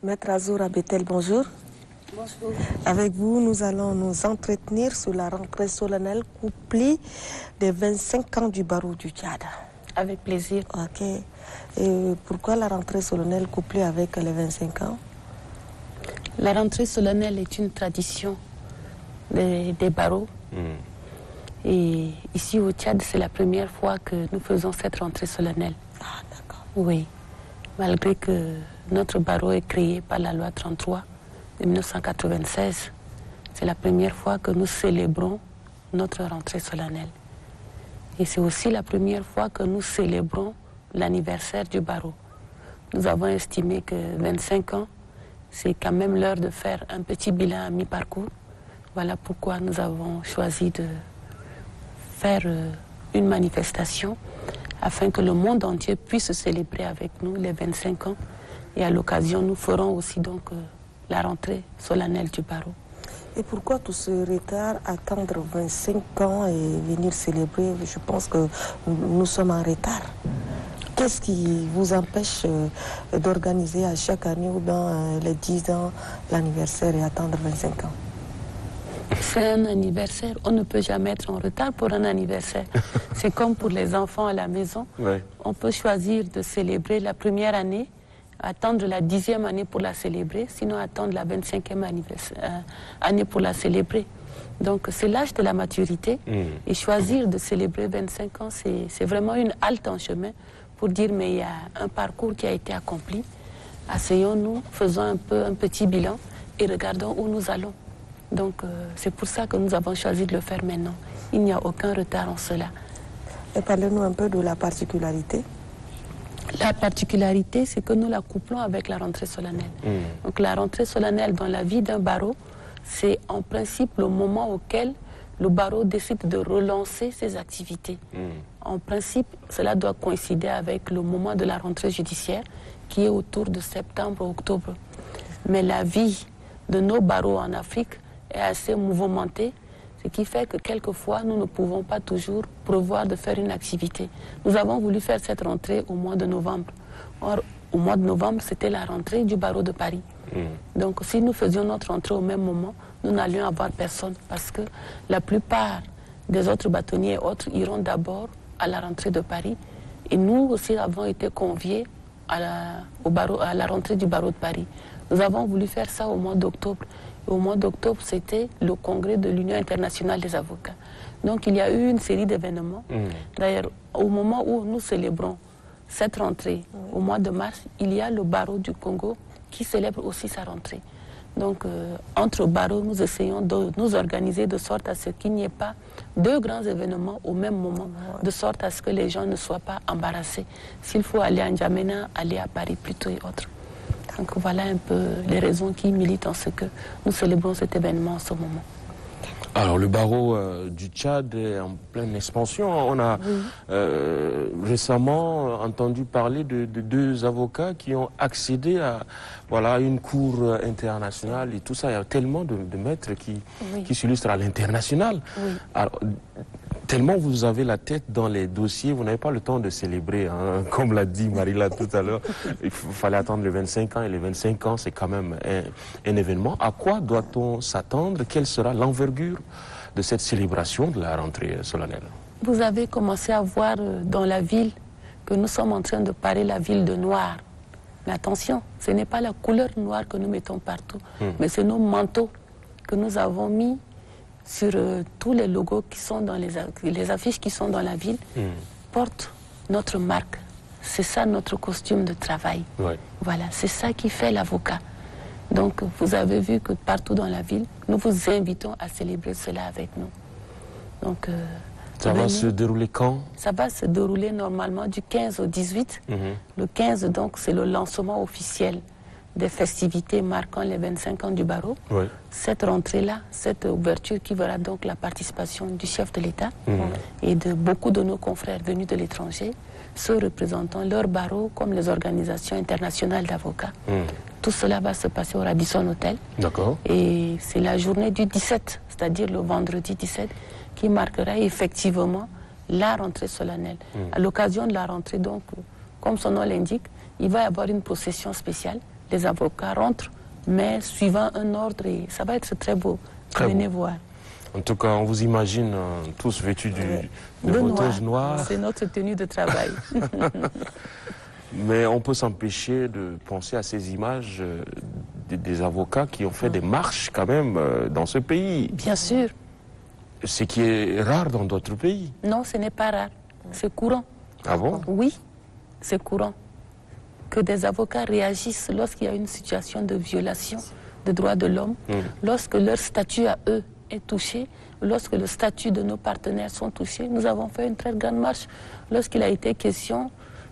Maître Azoura Bettel, bonjour. Bonjour. Avec vous, nous allons nous entretenir sur la rentrée solennelle couplée des 25 ans du barreau du Tchad. Avec plaisir. Ok. Et pourquoi la rentrée solennelle couplée avec les 25 ans? La rentrée solennelle est une tradition des barreaux. Et ici au Tchad, c'est la première fois que nous faisons cette rentrée solennelle. Ah, d'accord. Oui. Malgré que notre barreau est créé par la loi 33 de 1996, c'est la première fois que nous célébrons notre rentrée solennelle. Et c'est aussi la première fois que nous célébrons l'anniversaire du barreau. Nous avons estimé que 25 ans, c'est quand même l'heure de faire un petit bilan à mi-parcours. Voilà pourquoi nous avons choisi de faire une manifestation afin que le monde entier puisse célébrer avec nous les 25 ans. Et à l'occasion, nous ferons aussi donc la rentrée solennelle du barreau. Et pourquoi tout ce retard, attendre 25 ans et venir célébrer? Je pense que nous sommes en retard. Qu'est-ce qui vous empêche d'organiser à chaque année ou dans les 10 ans l'anniversaire et attendre 25 ans? C'est un anniversaire, on ne peut jamais être en retard pour un anniversaire. C'est comme pour les enfants à la maison. Ouais. On peut choisir de célébrer la première année, attendre la 10e année pour la célébrer, sinon attendre la 25e année pour la célébrer. Donc c'est l'âge de la maturité. Et choisir de célébrer 25 ans, c'est vraiment une halte en chemin pour dire mais il y a un parcours qui a été accompli. Asseyons-nous, faisons un petit bilan et regardons où nous allons. Donc c'est pour ça que nous avons choisi de le faire maintenant. Il n'y a aucun retard en cela. Et parlez-nous un peu de la particularité. La particularité, c'est que nous la couplons avec la rentrée solennelle. Donc la rentrée solennelle dans la vie d'un barreau, c'est en principe le moment auquel le barreau décide de relancer ses activités. En principe, cela doit coïncider avec le moment de la rentrée judiciaire, qui est autour de septembre-octobre. Mais la vie de nos barreaux en Afrique est assez mouvementée, ce qui fait que quelquefois, nous ne pouvons pas toujours prévoir de faire une activité. Nous avons voulu faire cette rentrée au mois de novembre. Or, au mois de novembre, c'était la rentrée du barreau de Paris. Donc, si nous faisions notre rentrée au même moment, nous n'allions avoir personne parce que la plupart des autres bâtonniers et autres iront d'abord à la rentrée de Paris. Et nous aussi avons été conviés à la rentrée du barreau de Paris. Nous avons voulu faire ça au mois d'octobre. Au mois d'octobre, c'était le congrès de l'Union internationale des avocats. Donc il y a eu une série d'événements. D'ailleurs, au moment où nous célébrons cette rentrée, au mois de mars, il y a le barreau du Congo qui célèbre aussi sa rentrée. Donc entre barreaux, nous essayons de nous organiser de sorte à ce qu'il n'y ait pas deux grands événements au même moment, de sorte à ce que les gens ne soient pas embarrassés. S'il faut aller à N'Djamena, aller à Paris plutôt et autres. Donc voilà un peu les raisons qui militent en ce que nous célébrons cet événement en ce moment. Alors le barreau du Tchad est en pleine expansion. On a récemment entendu parler de deux avocats qui ont accédé à une cour internationale et tout ça. Il y a tellement de maîtres qui s'illustrent à l'international. Alors, tellement vous avez la tête dans les dossiers, vous n'avez pas le temps de célébrer, hein. Comme l'a dit Marila tout à l'heure, il fallait attendre les 25 ans, et les 25 ans, c'est quand même un événement. À quoi doit-on s'attendre? Quelle sera l'envergure de cette célébration de la rentrée solennelle? Vous avez commencé à voir dans la ville que nous sommes en train de parer la ville de noir. Mais attention, ce n'est pas la couleur noire que nous mettons partout, mais c'est nos manteaux que nous avons mis sur tous les logos qui sont dans les affiches qui sont dans la ville, portent notre marque. C'est ça notre costume de travail. Voilà, c'est ça qui fait l'avocat. Donc vous avez vu que partout dans la ville, nous vous invitons à célébrer cela avec nous. Donc, ça va se dérouler quand? Ça va se dérouler normalement du 15 au 18. Le 15, donc, c'est le lancement officiel des festivités marquant les 25 ans du barreau. Cette rentrée-là, cette ouverture qui verra donc la participation du chef de l'État et de beaucoup de nos confrères venus de l'étranger, ceux représentant leur barreau comme les organisations internationales d'avocats. Tout cela va se passer au Radisson Hotel. D'accord. Et c'est la journée du 17, c'est-à-dire le vendredi 17, qui marquera effectivement la rentrée solennelle. À l'occasion de la rentrée, donc, comme son nom l'indique, il va y avoir une procession spéciale les avocats rentrent, mais suivant un ordre, et ça va être très beau. Venez voir. En tout cas, on vous imagine tous vêtus de vos toges noires. C'est notre tenue de travail. Mais on peut s'empêcher de penser à ces images des avocats qui ont fait des marches quand même dans ce pays. Bien sûr. Ce qui est rare dans d'autres pays. Non, ce n'est pas rare. C'est courant. Ah bon? Oui, c'est courant. Que des avocats réagissent lorsqu'il y a une situation de violation des droits de l'homme, lorsque leur statut à eux est touché, lorsque le statut de nos partenaires sont touchés. Nous avons fait une très grande marche lorsqu'il a été question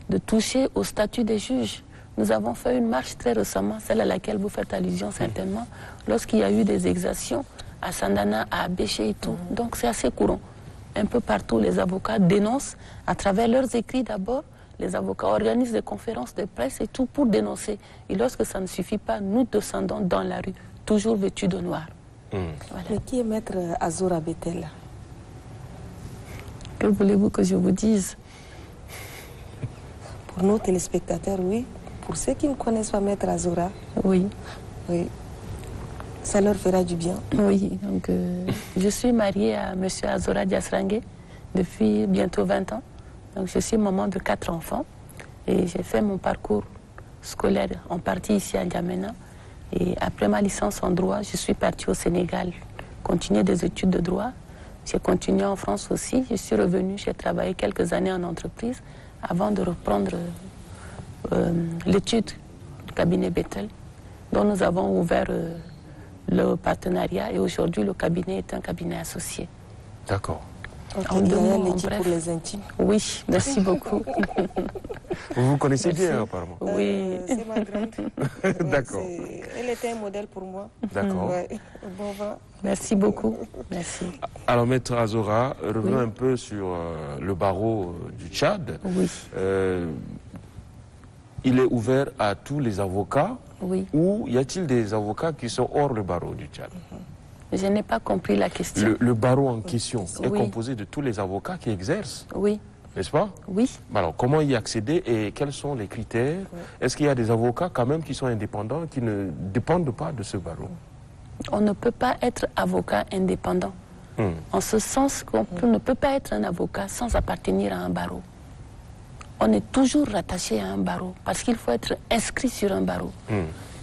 de toucher au statut des juges. Nous avons fait une marche très récemment, celle à laquelle vous faites allusion certainement, lorsqu'il y a eu des exactions à Sandana, à Abéché et tout. Donc c'est assez courant. Un peu partout, les avocats dénoncent, à travers leurs écrits d'abord, les avocats organisent des conférences de presse et tout pour dénoncer. Et lorsque ça ne suffit pas, nous descendons dans la rue, toujours vêtus de noir. Voilà. Mais qui est maître Azora Bettel? Que voulez-vous que je vous dise? Pour nos téléspectateurs, oui. Pour ceux qui ne connaissent pas maître Azora, oui. Oui. Ça leur fera du bien. Oui, donc je suis mariée à M. Azora Diasrangue depuis bientôt 20 ans. Donc je suis maman de 4 enfants et j'ai fait mon parcours scolaire en partie ici à N'Djamena. Et après ma licence en droit, je suis partie au Sénégal, continuer des études de droit. J'ai continué en France aussi. Je suis revenue, j'ai travaillé quelques années en entreprise avant de reprendre l'étude du cabinet Bettel, dont nous avons ouvert le partenariat et aujourd'hui le cabinet est un cabinet associé. D'accord. En l'étude pour les intimes. Oui, merci beaucoup. Vous vous connaissez bien apparemment. Oui. C'est ma grande. D'accord. Elle était un modèle pour moi. D'accord. Ouais. Bon vent. Merci beaucoup. Merci. Alors maître Azora, revenons un peu sur le barreau du Tchad. Oui. Il est ouvert à tous les avocats. Oui. Ou y a-t-il des avocats qui sont hors le barreau du Tchad? Je n'ai pas compris la question. Le barreau en question est Oui. composé de tous les avocats qui exercent, Oui. n'est-ce pas? Oui. Alors, comment y accéder et quels sont les critères? Est-ce qu'il y a des avocats quand même qui sont indépendants, qui ne dépendent pas de ce barreau? On ne peut pas être avocat indépendant. En ce sens qu'on ne peut pas être un avocat sans appartenir à un barreau. On est toujours rattaché à un barreau parce qu'il faut être inscrit sur un barreau.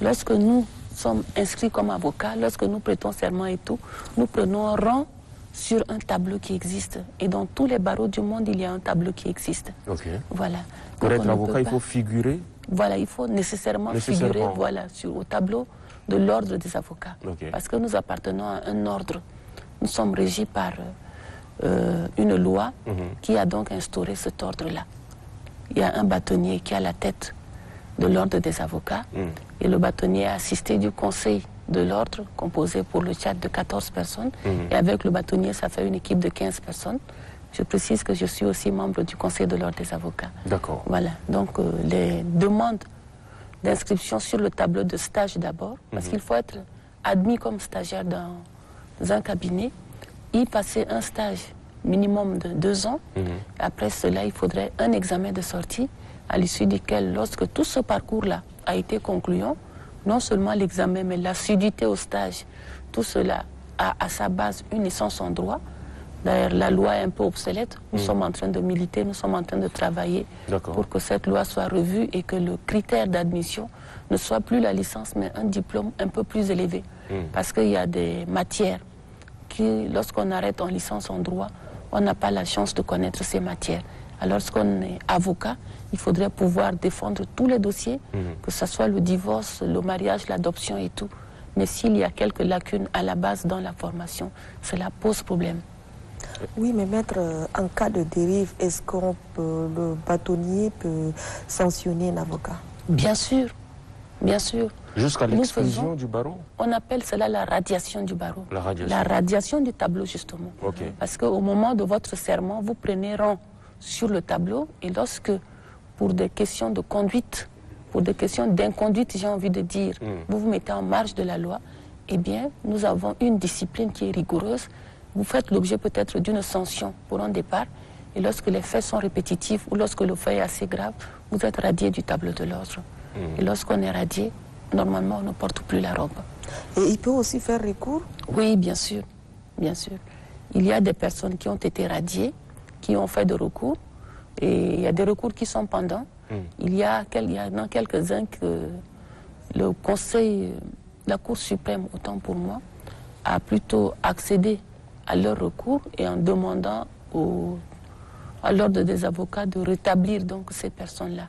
Lorsque nous sommes inscrits comme avocats, lorsque nous prêtons serment et tout, nous prenons rang sur un tableau qui existe. Et dans tous les barreaux du monde, il y a un tableau qui existe. Ok. Voilà. Pour Donc, être avocat, il faut figurer. Voilà, il faut nécessairement figurer voilà, au tableau de l'ordre des avocats. Ok. Parce que nous appartenons à un ordre. Nous sommes régis par une loi qui a donc instauré cet ordre-là. Il y a un bâtonnier qui est à la tête de l'ordre des avocats et le bâtonnier est assisté du conseil de l'ordre composé pour le Tchad de 14 personnes et avec le bâtonnier ça fait une équipe de 15 personnes. Je précise que je suis aussi membre du conseil de l'ordre des avocats. D'accord. Voilà, donc les demandes d'inscription sur le tableau de stage d'abord, parce qu'il faut être admis comme stagiaire dans un cabinet, y passer un stage minimum de 2 ans. Après cela, il faudrait un examen de sortie à l'issue duquel, lorsque tout ce parcours-là a été concluant, non seulement l'examen, mais l'assiduité au stage, tout cela a à sa base une licence en droit. D'ailleurs, la loi est un peu obsolète. Nous sommes en train de militer, nous sommes en train de travailler pour que cette loi soit revue et que le critère d'admission ne soit plus la licence, mais un diplôme un peu plus élevé. Parce qu'il y a des matières qui, lorsqu'on arrête en licence en droit, on n'a pas la chance de connaître ces matières. Alors, lorsqu'on est avocat, il faudrait pouvoir défendre tous les dossiers, que ce soit le divorce, le mariage, l'adoption et tout. Mais s'il y a quelques lacunes à la base dans la formation, cela pose problème. Oui, mais maître, en cas de dérive, est-ce que le bâtonnier peut sanctionner un avocat? Bien sûr, bien sûr. Jusqu'à l'exclusion du barreau? On appelle cela la radiation du barreau. La radiation. La radiation du tableau, justement. Okay. Parce qu'au moment de votre serment, vous prenez rang sur le tableau et lorsque, pour des questions de conduite, pour des questions d'inconduite, j'ai envie de dire, vous vous mettez en marge de la loi, eh bien, nous avons une discipline qui est rigoureuse. Vous faites l'objet peut-être d'une sanction pour un départ et lorsque les faits sont répétitifs ou lorsque le fait est assez grave, vous êtes radié du tableau de l'ordre. Et lorsqu'on est radié, normalement, on ne porte plus la robe. Et il peut aussi faire recours? Oui, bien sûr, bien sûr. Il y a des personnes qui ont été radiées, qui ont fait des recours, et il y a des recours qui sont pendants. Il y en a quelques-uns que le Conseil, la Cour suprême, autant pour moi, a plutôt accédé à leur recours et en demandant à l'ordre des avocats de rétablir donc ces personnes-là.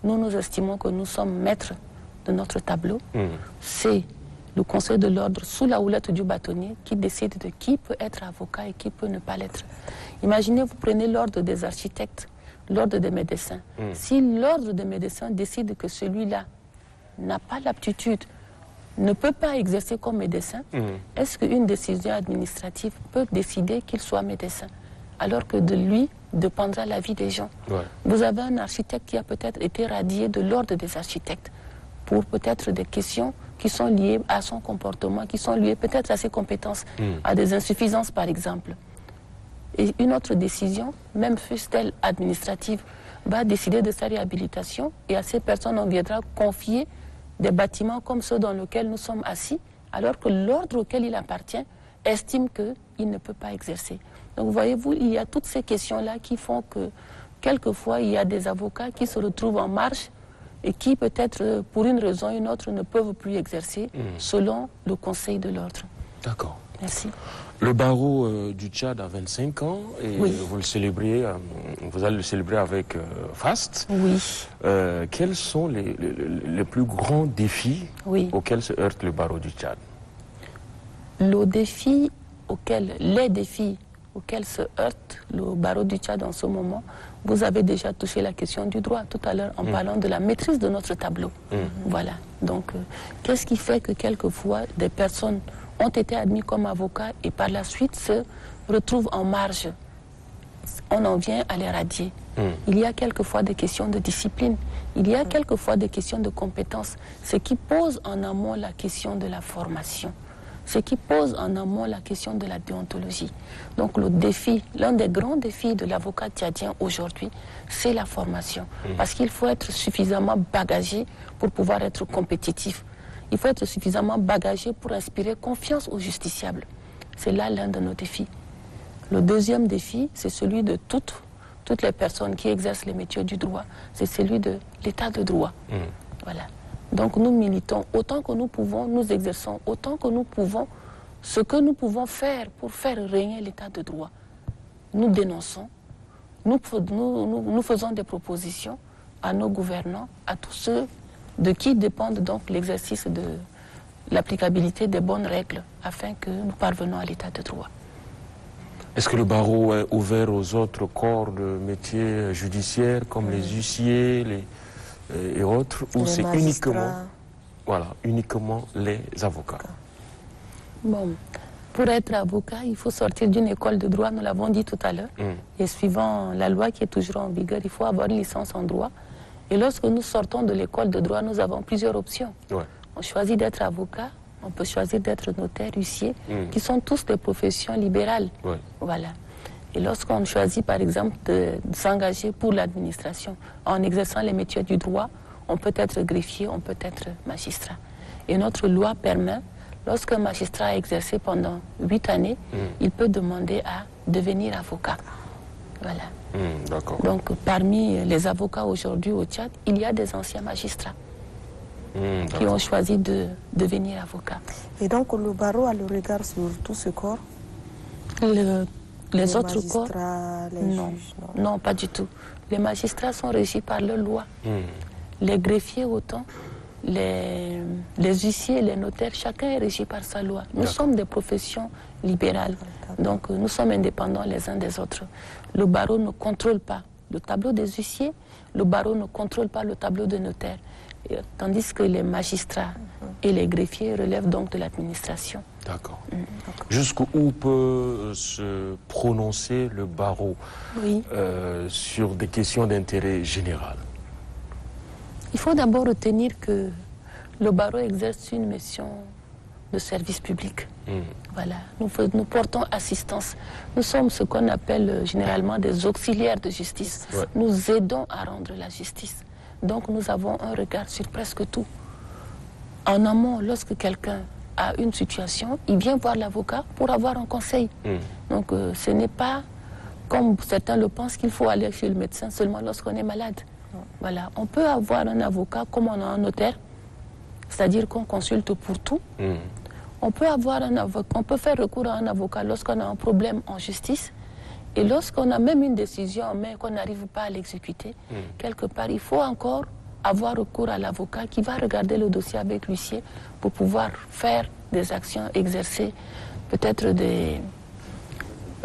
Nous estimons que nous sommes maîtres de notre tableau. C'est le Conseil de l'ordre, sous la houlette du bâtonnier, qui décide de qui peut être avocat et qui peut ne pas l'être. Imaginez, vous prenez l'ordre des architectes, l'ordre des médecins. Si l'ordre des médecins décide que celui-là n'a pas l'aptitude, ne peut pas exercer comme médecin, est-ce qu'une décision administrative peut décider qu'il soit médecin, alors que de lui dépendra la vie des gens? Vous avez un architecte qui a peut-être été radié de l'ordre des architectes pour peut-être des questions qui sont liées à son comportement, qui sont liées peut-être à ses compétences, à des insuffisances par exemple. Et une autre décision, même fût-elle administrative, va décider de sa réhabilitation et à ces personnes on viendra confier des bâtiments comme ceux dans lesquels nous sommes assis, alors que l'ordre auquel il appartient estime qu'il ne peut pas exercer. Donc voyez-vous, il y a toutes ces questions-là qui font que quelquefois il y a des avocats qui se retrouvent en marge et qui peut-être pour une raison ou une autre ne peuvent plus exercer selon le Conseil de l'ordre. D'accord. Merci. Le barreau du Tchad a 25 ans et vous le célébrez, vous allez le célébrer avec faste. Oui. Quels sont les plus grands défis auxquels se heurte le barreau du Tchad? Les défis auxquels se heurte le barreau du Tchad en ce moment, vous avez déjà touché la question du droit tout à l'heure en parlant de la maîtrise de notre tableau. Voilà. Donc, qu'est-ce qui fait que quelquefois des personnes ont été admis comme avocats et par la suite se retrouvent en marge? On en vient à les radier. Il y a quelquefois des questions de discipline, il y a quelquefois des questions de compétences, ce qui pose en amont la question de la formation, ce qui pose en amont la question de la déontologie. Donc le défi, l'un des grands défis de l'avocat tchadien aujourd'hui, c'est la formation. Parce qu'il faut être suffisamment bagagé pour pouvoir être compétitif. Il faut être suffisamment bagagé pour inspirer confiance aux justiciables. C'est là l'un de nos défis. Le deuxième défi, c'est celui de toutes les personnes qui exercent les métiers du droit. C'est celui de l'état de droit. Voilà. Donc nous militons autant que nous pouvons, nous exerçons autant que nous pouvons ce que nous pouvons faire pour faire régner l'état de droit. Nous dénonçons, nous faisons des propositions à nos gouvernants, à tous ceux de qui dépendent donc l'exercice de l'applicabilité des bonnes règles afin que nous parvenons à l'état de droit. Est-ce que le barreau est ouvert aux autres corps de métiers judiciaires comme les huissiers et autres, ou c'est uniquement les avocats? Bon, pour être avocat, il faut sortir d'une école de droit, nous l'avons dit tout à l'heure, et suivant la loi qui est toujours en vigueur, il faut avoir une licence en droit. Et lorsque nous sortons de l'école de droit, nous avons plusieurs options. On choisit d'être avocat, on peut choisir d'être notaire, huissier, qui sont tous des professions libérales. Voilà. Et lorsqu'on choisit, par exemple, de s'engager pour l'administration, en exerçant les métiers du droit, on peut être greffier, on peut être magistrat. Et notre loi permet, lorsqu'un magistrat a exercé pendant 8 années, il peut demander à devenir avocat. Voilà. Donc, parmi les avocats aujourd'hui au Tchad, il y a des anciens magistrats qui ont choisi de devenir avocats. Et donc, le barreau a le regard sur tout ce corps? Les autres corps? Non. Non, pas du tout. Les magistrats sont régis par leur loi. Les greffiers autant, les huissiers, les notaires, chacun est régi par sa loi. Nous sommes des professions libérales, donc nous sommes indépendants les uns des autres. Le barreau ne contrôle pas le tableau des huissiers, le barreau ne contrôle pas le tableau des notaires, tandis que les magistrats et les greffiers relèvent donc de l'administration. D'accord. Jusqu'où peut se prononcer le barreau sur des questions d'intérêt général? Il faut d'abord retenir que le barreau exerce une mission de service public. Voilà. Nous portons assistance. Nous sommes ce qu'on appelle généralement des auxiliaires de justice. Nous aidons à rendre la justice. Donc nous avons un regard sur presque tout. en amont, lorsque quelqu'un a une situation, il vient voir l'avocat pour avoir un conseil. Donc ce n'est pas, comme certains le pensent, qu'il faut aller chez le médecin seulement lorsqu'on est malade. Voilà. On peut avoir un avocat comme on a un notaire, c'est-à-dire qu'on consulte pour tout. On peut avoir un avocat, on peut faire recours à un avocat lorsqu'on a un problème en justice. Et lorsqu'on a même une décision en main qu'on n'arrive pas à l'exécuter, quelque part, il faut encore avoir recours à l'avocat qui va regarder le dossier avec l'huissier pour pouvoir faire des actions, exercer peut-être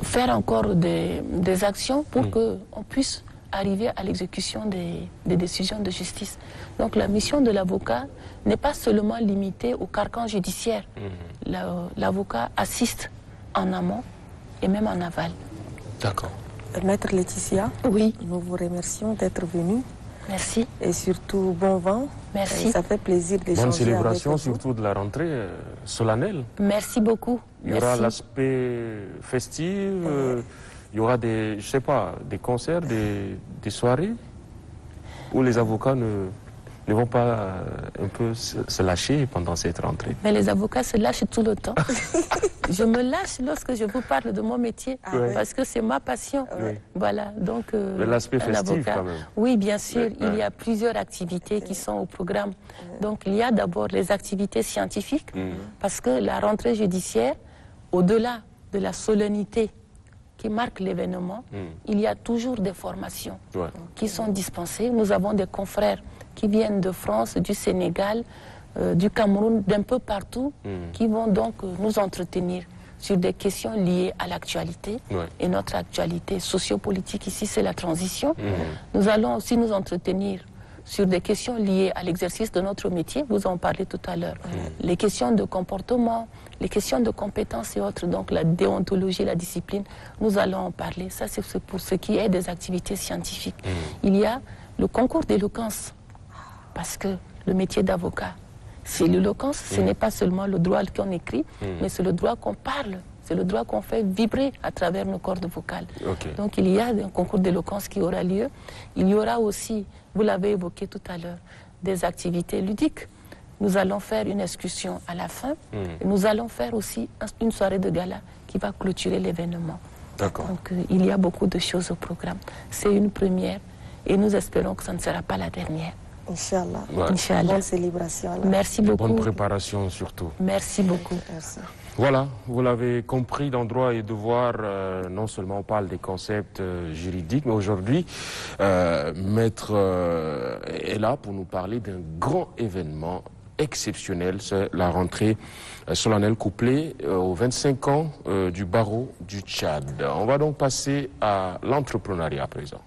faire encore des actions pour qu'on puisse arriver à l'exécution des décisions de justice. Donc la mission de l'avocat n'est pas seulement limitée au carcan judiciaire. L'avocat assiste en amont et même en aval. D'accord. Maître Laetitia, oui, nous vous remercions d'être venue. Merci. Et surtout, bon vent. Merci. Ça fait plaisir d'échanger. Bonne célébration, avec vous. surtout de la rentrée solennelle. Merci beaucoup. Il y aura l'aspect festif, il y aura des, je sais pas, des concerts, des soirées où les avocats ne vont pas un peu se lâcher pendant cette rentrée. Mais les avocats se lâchent tout le temps. Je me lâche lorsque je vous parle de mon métier, parce que c'est ma passion. Voilà, donc l'aspect festif quand même. Oui, bien sûr, il y a plusieurs activités qui sont au programme. Donc il y a d'abord les activités scientifiques, parce que la rentrée judiciaire, au-delà de la solennité qui marque l'événement, il y a toujours des formations qui sont dispensées. Nous avons des confrères qui viennent de France, du Sénégal, du Cameroun, d'un peu partout, qui vont donc nous entretenir sur des questions liées à l'actualité. Et notre actualité sociopolitique ici, c'est la transition. Nous allons aussi nous entretenir sur des questions liées à l'exercice de notre métier, vous en parlez tout à l'heure. Les questions de comportement, les questions de compétences et autres, donc la déontologie, la discipline, nous allons en parler. Ça, c'est pour ce qui est des activités scientifiques. Il y a le concours d'éloquence, parce que le métier d'avocat, c'est l'éloquence, ce n'est pas seulement le droit qu'on écrit, mais c'est le droit qu'on parle, c'est le droit qu'on fait vibrer à travers nos cordes vocales. Donc il y a un concours d'éloquence qui aura lieu. Il y aura aussi, vous l'avez évoqué tout à l'heure, des activités ludiques. Nous allons faire une excursion à la fin. Et nous allons faire aussi une soirée de gala qui va clôturer l'événement. Donc il y a beaucoup de choses au programme. C'est une première et nous espérons que ça ne sera pas la dernière. Inch'Allah. Inch'Allah. Bonne célébration. Alors. Merci beaucoup. Bonne préparation surtout. Merci beaucoup. Merci. Voilà, vous l'avez compris, dans Droit et Devoir, non seulement on parle des concepts juridiques, mais aujourd'hui, Maître est là pour nous parler d'un grand événement exceptionnel, c'est la rentrée solennelle couplée aux 25 ans du barreau du Tchad. On va donc passer à l'entrepreneuriat à présent.